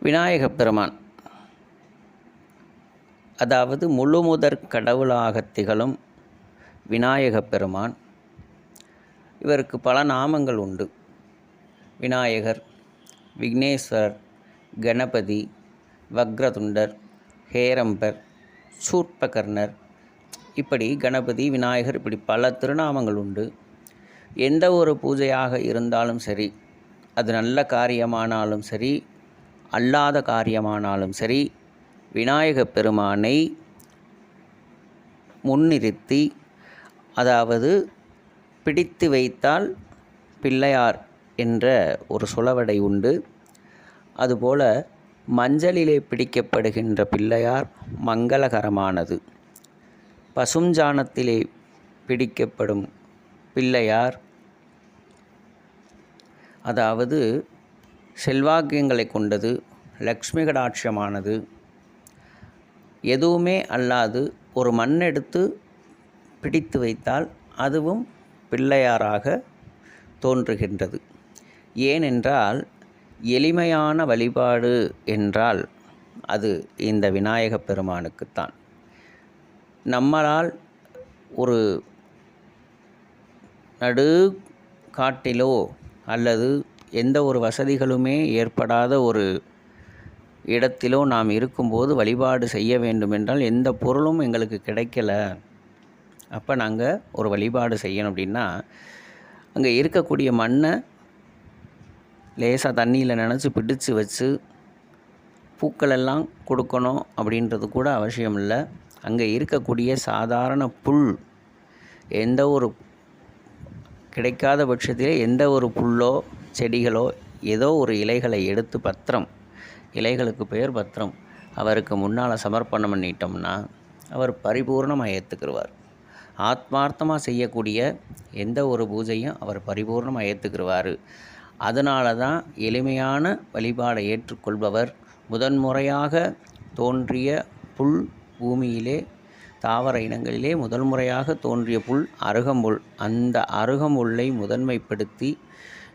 விநாயகப் பெருமான், அதாவது முழுமுதற் கடவுளாகத் திகழும் விநாயகப் பெருமான். இவருக்கு பல நாமங்கள் உண்டு. விநாயகர், விக்னேஸ்வரர், கணபதி, வக்ரதுண்டர், ஹேரம்பர், சூர்பகர்ணர், இப்படி கணபதி, விநாயகர், இப்படி பல திருநாமங்கள் உண்டு. எந்த ஒரு பூஜையாக இருந்தாலும் சரி, அது நல்ல காரியமானாலும் சரி, அல்லாத காரியமானாலும் சரி, விநாயகப் பெருமானை முன்னிறுத்தி, அதாவது பிடித்து வைத்தால் பிள்ளையார் என்ற ஒரு சொலவடை உண்டு. அதுபோல மஞ்சளிலே பிடிக்கப்படுகின்ற பிள்ளையார் மங்களகரமானது. பசுஞ்சாணத்திலே பிடிக்கப்படும் பிள்ளையார் அதாவது செல்வாக்கியங்களை கொண்டது, லக்ஷ்மி கடாட்சமானது. எதுவுமே அல்லாது ஒரு மண்ணெடுத்து பிடித்து வைத்தால் அதுவும் பிள்ளையாராக தோன்றுகின்றது. ஏனென்றால் எளிமையான வழிபாடு என்றால் அது இந்த விநாயகப் பெருமானுக்குத்தான். நம்மளால் ஒரு நடு காட்டிலோ அல்லது எந்த ஒரு வசதிகளுமே ஏற்படாத ஒரு இடத்திலோ நாம் இருக்கும்போது வழிபாடு செய்ய வேண்டுமென்றால் எந்த பொருளும் எங்களுக்கு கிடைக்கல. அப்போ நாங்கள் ஒரு வழிபாடு செய்யணும் அப்படின்னா, அங்கே இருக்கக்கூடிய மண்ணை லேசாக தண்ணியில் நனைச்சி பிடிச்சு வச்சு பூக்களெல்லாம் கொடுக்கணும் அப்படின்றது கூட அவசியம் இல்லை. அங்கே இருக்கக்கூடிய சாதாரண புல், எந்த ஒரு கிடைக்காத பட்சத்திலே எந்த ஒரு புல்லோ செடிகளோ ஏதோ ஒரு இலைகளை எடுத்து, பத்திரம், இலைகளுக்கு பெயர் பத்திரம், அவருக்கு முன்னால் சமர்ப்பணம் பண்ணிட்டோம்னா அவர் பரிபூர்ணமாக ஏற்றுக்கிடுவார். ஆத்மார்த்தமாக செய்யக்கூடிய எந்த ஒரு பூஜையும் அவர் பரிபூர்ணமாக ஏற்றுக்கிடுவார். அதனால தான் எளிமையான வழிபாடை ஏற்றுக்கொள்பவர். முதன்முறையாக தோன்றிய புல், பூமியிலே தாவர இனங்களிலே முதல் முறையாக தோன்றிய புல் அருகம்புல். அந்த அருகம்புல்லை முதன்மைப்படுத்தி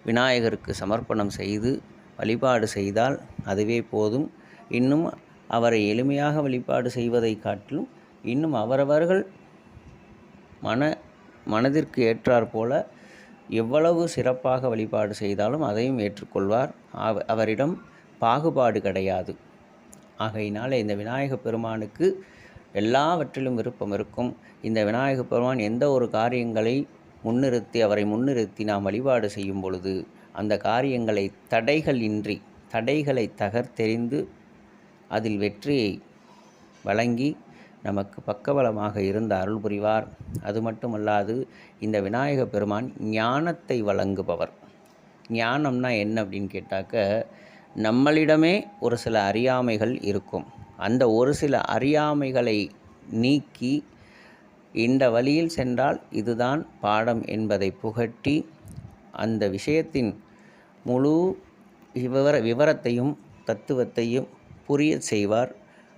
விநாயகருக்கு சமர்ப்பணம் செய்து வழிபாடு செய்தால் அதுவே போதும். இன்னும் அவரை எளிமையாக வழிபாடு செய்வதை காட்டிலும் இன்னும் அவரவர்கள் மனதிற்கு ஏற்றாற்போல எவ்வளவு சிறப்பாக வழிபாடு செய்தாலும் அதையும் ஏற்றுக்கொள்வார். அவரிடம் பாகுபாடு கிடையாது. ஆகையினால் இந்த விநாயகப் பெருமானுக்கு எல்லாவற்றிலும் விருப்பம் இருக்கும். இந்த விநாயகப் பெருமான் எந்த ஒரு காரியங்களை முன்னிறுத்தி, அவரை முன்னிறுத்தி நாம் வழிபாடு செய்யும் பொழுது அந்த காரியங்களை தடைகளை தகர்த்தெறிந்து அதில் வெற்றியை வழங்கி நமக்கு பக்கபலமாக இருந்து அருள் புரிவார். அது மட்டுமல்லாது இந்த விநாயகப் பெருமான் ஞானத்தை வழங்குபவர். ஞானம்னா என்ன அப்படின்னு கேட்டாக்க, நம்மளிடமே ஒரு சில அறியாமைகள் இருக்கும். அந்த ஒரு சில அறியாமைகளை நீக்கி இந்த வழியில் சென்றால் இதுதான் பாடம் என்பதை புகட்டி அந்த விஷயத்தின் முழு விவரத்தையும் தத்துவத்தையும் புரிய செய்வார்.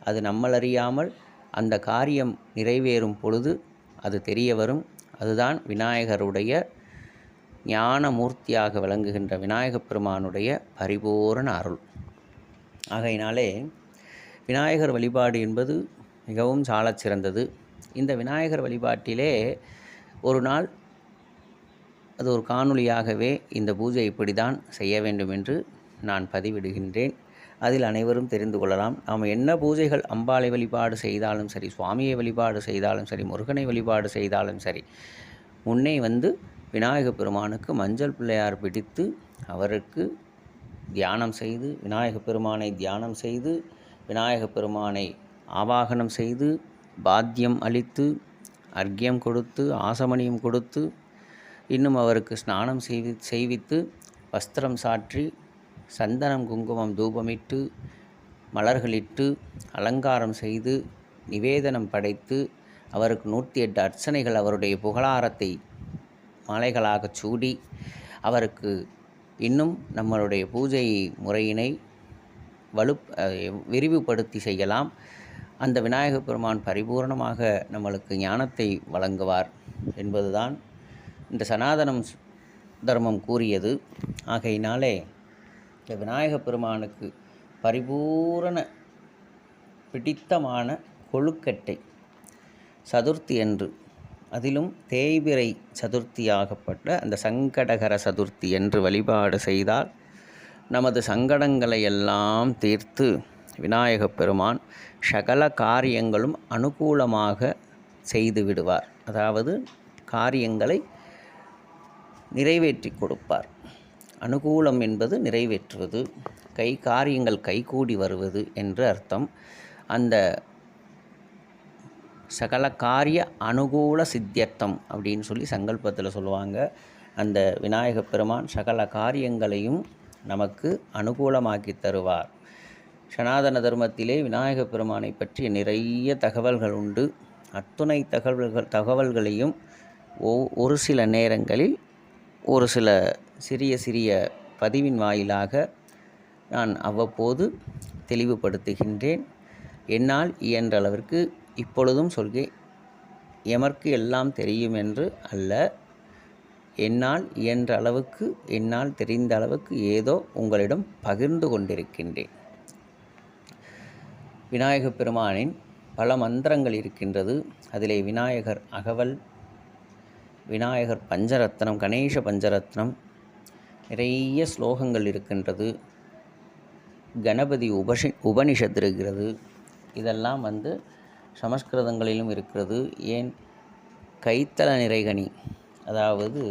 அது நம்மளறியாமல் அந்த காரியம் நிறைவேறும் பொழுது அது தெரிய வரும். அதுதான் விநாயகருடைய ஞானமூர்த்தியாக விளங்குகின்ற விநாயகப் பெருமானுடைய பரிபூரண அருள். ஆகையினாலே விநாயகர் வழிபாடு என்பது மிகவும் சாலச் சிறந்தது. இந்த விநாயகர் வழிபாட்டிலே ஒரு நாள் அது ஒரு காணொளியாகவே இந்த பூஜை இப்படி தான் செய்ய வேண்டும் என்று நான் பதிவிடுகின்றேன். அதில் அனைவரும் தெரிந்து கொள்ளலாம். நாம் என்ன பூஜைகள் அம்பாளை வழிபாடு செய்தாலும் சரி, சுவாமியை வழிபாடு செய்தாலும் சரி, முருகனை வழிபாடு செய்தாலும் சரி, முன்னே விநாயகப் பெருமானுக்கு மஞ்சள் பிள்ளையார் பிடித்து அவருக்கு தியானம் செய்து, விநாயகப் பெருமானை தியானம் செய்து, விநாயகப் பெருமானை ஆவாகனம் செய்து, பாத்தியம் அளித்து, அர்க்கியம் கொடுத்து, ஆசமணியம் கொடுத்து, இன்னும் அவருக்கு ஸ்நானம் செய்வித்து, வஸ்திரம் சாற்றி, சந்தனம் குங்குமம் தூபமிட்டு, மலர்களிட்டு அலங்காரம் செய்து, நிவேதனம் படைத்து, அவருக்கு 108 அர்ச்சனைகள் அவருடைய புகழாரத்தை மாலைகளாகச் சூடி, அவருக்கு இன்னும் நம்மளுடைய பூஜை முறையினை விரிவுபடுத்தி செய்யலாம். அந்த விநாயகப் பெருமான் பரிபூர்ணமாக நம்மளுக்கு ஞானத்தை வழங்குவார் என்பதுதான் இந்த சனாதனம் தர்மம் கூறியது. ஆகையினாலே இந்த விநாயகப் பெருமானுக்கு பரிபூரண பிடித்தமான கொழுக்கட்டை சதுர்த்தி என்று, அதிலும் தேய்பிறை சதுர்த்தியாகப்பட்ட அந்த சங்கடகர சதுர்த்தி என்று வழிபாடு செய்தால் நமது சங்கடங்களை எல்லாம் தீர்த்து விநாயகப் பெருமான் சகல காரியங்களும் அனுகூலமாக செய்து விடுவார். அதாவது காரியங்களை நிறைவேற்றி கொடுப்பார். அனுகூலம் என்பது நிறைவேற்றுவது, காரியங்கள் கைகூடி வருவது என்று அர்த்தம். அந்த சகல காரிய அனுகூல சித்தியர்த்தம் அப்படின்னு சொல்லி சங்கல்பத்தில் சொல்லுவாங்க. அந்த விநாயகப் பெருமான் சகல காரியங்களையும் நமக்கு அனுகூலமாக்கி தருவார். சனாதன தர்மத்திலே விநாயகப் பெருமானை பற்றிய நிறைய தகவல்கள் உண்டு. அத்துணை தகவல்களையும் ஒரு சில நேரங்களில் ஒரு சில சிறிய பதிவின் வாயிலாக நான் அவ்வப்போது தெளிவுபடுத்துகின்றேன். என்னால் இயன்ற அளவிற்கு இப்பொழுதும் சொல்கிறேன், எமக்கு எல்லாம் தெரியும் என்று அல்ல, என்னால் இயன்ற அளவுக்கு, என்னால் தெரிந்த அளவுக்கு ஏதோ உங்களிடம் பகிர்ந்து கொண்டிருக்கின்றேன். விநாயகப் பெருமானின் பல மந்திரங்கள் இருக்கின்றது. அதிலே விநாயகர் அகவல், விநாயகர் பஞ்சரத்னம், கணேச பஞ்சரத்னம், நிறைய ஸ்லோகங்கள் இருக்கின்றது. கணபதி உபனிஷத் இருக்கிறது. இதெல்லாம் சமஸ்கிருதங்களிலும் இருக்கிறது. ஏன் கைத்தல நிறைகனி, அதாவது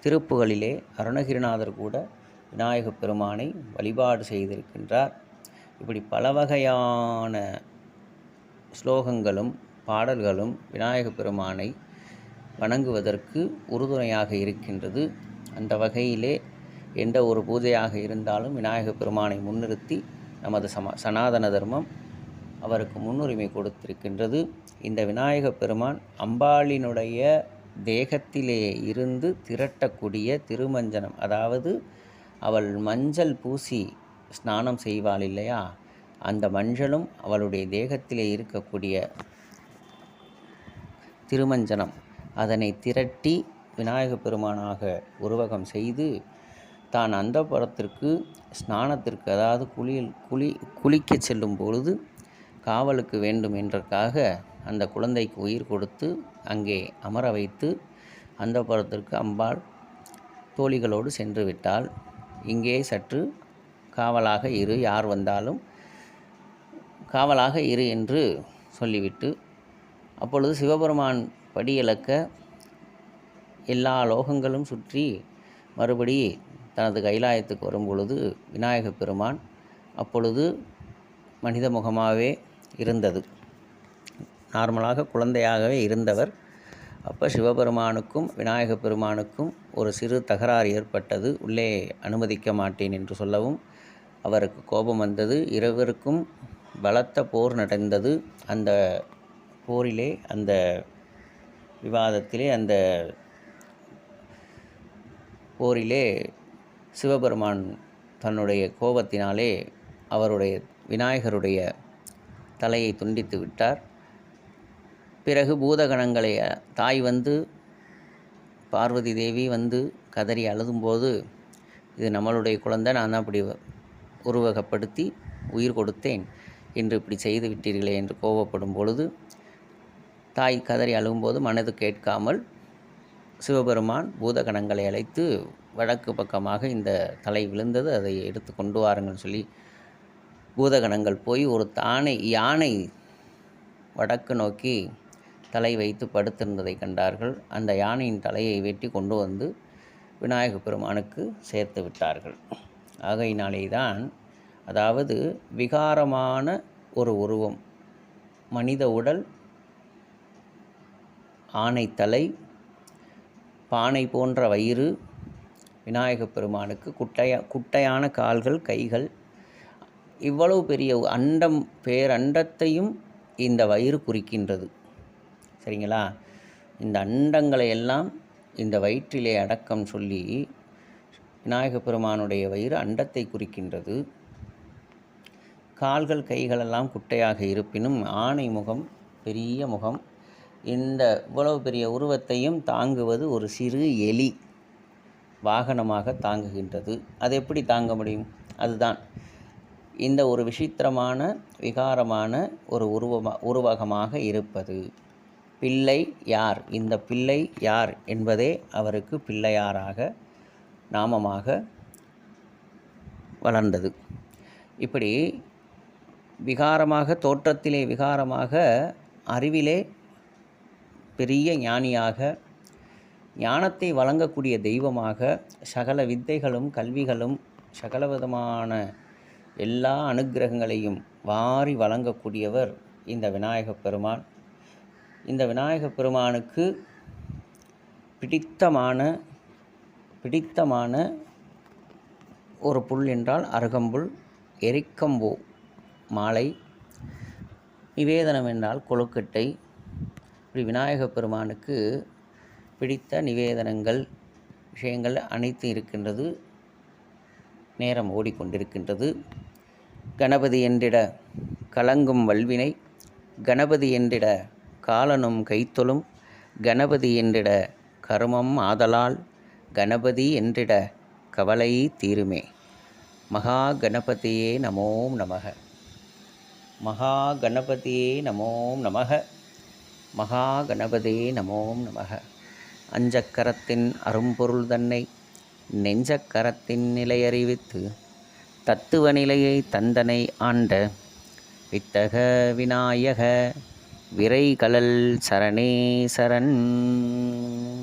திருப்புகளிலே அருணகிரிநாதர் கூட விநாயகப் பெருமானை வழிபாடு செய்திருக்கின்றார். இப்படி பல வகையான ஸ்லோகங்களும் பாடல்களும் விநாயகப் பெருமானை வணங்குவதற்கு உறுதுணையாக இருக்கின்றது. அந்த வகையிலே எந்த ஒரு பூஜையாக இருந்தாலும் விநாயகப் பெருமானை முன்னிறுத்தி நமது சனாதன தர்மம் அவருக்கு முன்னுரிமை கொடுத்திருக்கின்றது. இந்த விநாயகப் பெருமான் அம்பாளினுடைய தேகத்திலே இருந்து திரட்டக்கூடிய திருமஞ்சனம், அதாவது அவள் மஞ்சள் பூசி ஸ்நானம் செய்வாள் இல்லையா, அந்த மஞ்சளும் அவளுடைய தேகத்திலே இருக்கக்கூடிய திருமஞ்சனம், அதனை திரட்டி விநாயகப் பெருமானாக உருவகம் செய்து தான் அந்தப்புரத்திற்கு ஸ்நானத்திற்கு, அதாவது குளிக்க செல்லும் பொழுது காவலுக்கு வேண்டும் என்றற்காக அந்த குழந்தைக்கு உயிர் கொடுத்து அங்கே அமர வைத்து அந்தப்புரத்திற்கு அம்பாள் தோழிகளோடு சென்று விட்டாள். இங்கே சற்று காவலாக இரு, யார் வந்தாலும் காவலாக இரு என்று சொல்லிவிட்டு, அப்பொழுது சிவபெருமான் படியிளக்க எல்லா லோகங்களும் சுற்றி மறுபடி தனது கைலாயத்துக்கு வரும்பொழுது விநாயகப் பெருமான் அப்பொழுது மனித முகமாகவே இருந்தது. நார்மலாக குழந்தையாகவே இருந்தவர். அப்போ சிவபெருமானுக்கும் விநாயகப் பெருமானுக்கும் ஒரு சிறு தகராறு ஏற்பட்டது. உள்ளே அனுமதிக்க மாட்டேன் என்று சொல்லவும் அவருக்கு கோபம் வந்தது. இருவருக்கும் பலத்த போர் நடந்தது. அந்த போரிலே, அந்த விவாதத்திலே, அந்த போரிலே சிவபெருமான் தன்னுடைய கோபத்தினாலே அவருடைய விநாயகருடைய தலையை துண்டித்து விட்டார். பிறகு பூதகணங்களை தாய் பார்வதி தேவி கதறி அழுதும்போது, இது நம்மளுடைய குழந்தை, நான் தான் அப்படி உருவகப்படுத்தி உயிர் கொடுத்தேன் என்று இப்படி செய்து விட்டீர்களே என்று கோபப்படும் பொழுது, தாய் கதறி அழுகும்போது மனது கேட்காமல் சிவபெருமான் பூதகணங்களை அழைத்து வடக்கு பக்கமாக இந்த தலை விழுந்தது, அதை எடுத்து கொண்டு வாருங்கள் சொல்லி பூதகணங்கள் போய் ஒரு யானை வடக்கு நோக்கி தலை வைத்து படுத்திருந்ததை கண்டார்கள். அந்த யானையின் தலையை வெட்டி கொண்டு வந்து விநாயகப் பெருமானுக்கு சேர்த்து விட்டார்கள். ஆகையினாலே தான், அதாவது விகாரமான ஒரு உருவம், மனித உடல், ஆனை தலை, பானை போன்ற வயிறு, விநாயகப் பெருமானுக்கு குட்டையான கால்கள், கைகள், இவ்வளவு பெரிய பேரண்டத்தையும் இந்த வயிறு குறிக்கின்றது. சரிங்களா? இந்த அண்டங்களை எல்லாம் இந்த வயிற்றிலே அடக்கம் சொல்லி விநாயகப் பெருமானுடைய வயிறு அண்டத்தை குறிக்கின்றது. கால்கள் கைகளெல்லாம் குட்டையாக இருப்பினும் ஆனை முகம், பெரிய முகம். இந்த இவ்வளவு பெரிய உருவத்தையும் தாங்குவது ஒரு சிறு எலி வாகனமாக தாங்குகின்றது. அது எப்படி தாங்க முடியும்? அதுதான் இந்த ஒரு விசித்திரமான விகாரமான ஒரு உருவகமாக இருப்பது. பிள்ளை யார்? இந்த பிள்ளை யார் என்பதே அவருக்கு பிள்ளையாராக நாமமாக வளர்ந்தது. இப்படி விகாரமாக, தோற்றத்திலே விகாரமாக, அறிவிலே பெரிய ஞானியாக, ஞானத்தை வழங்கக்கூடிய தெய்வமாக, சகல வித்தைகளும் கல்விகளும் சகலவிதமான எல்லா அனுக்கிரகங்களையும் வாரி வழங்கக்கூடியவர் இந்த விநாயகப் பெருமான். இந்த விநாயகப் பெருமானுக்கு பிடித்தமான ஒரு புல் என்றால் அருகம்புல், எரிக்கம்பூ மாலை, நிவேதனம் என்றால் கொழுக்கட்டை. இப்படி விநாயகப் பெருமானுக்கு பிடித்த நிவேதனங்கள், விஷயங்கள் அனைத்து இருக்கின்றது. நேரம் ஓடிக்கொண்டிருக்கின்றது. கணபதி என்றிட கலங்கும் வல்வினை, கணபதி என்றிட காலனும் கைத்தொழும், கணபதி என்றிட கருமம் ஆதலால், கணபதி என்றிட கவலை தீருமே. மகா கணபதியே நமோம் நமக. மகா கணபதியே நமோம் நமக. மகா கணபதியே நமோம் நமக. அஞ்சக்கரத்தின் அரும்பொருள் தன்னை நெஞ்சக்கரத்தின் நிலையறிவித்து தத்துவ நிலையை தந்தனை ஆண்ட வித்தக விநாயக விரைகழல் சரணே சரண்.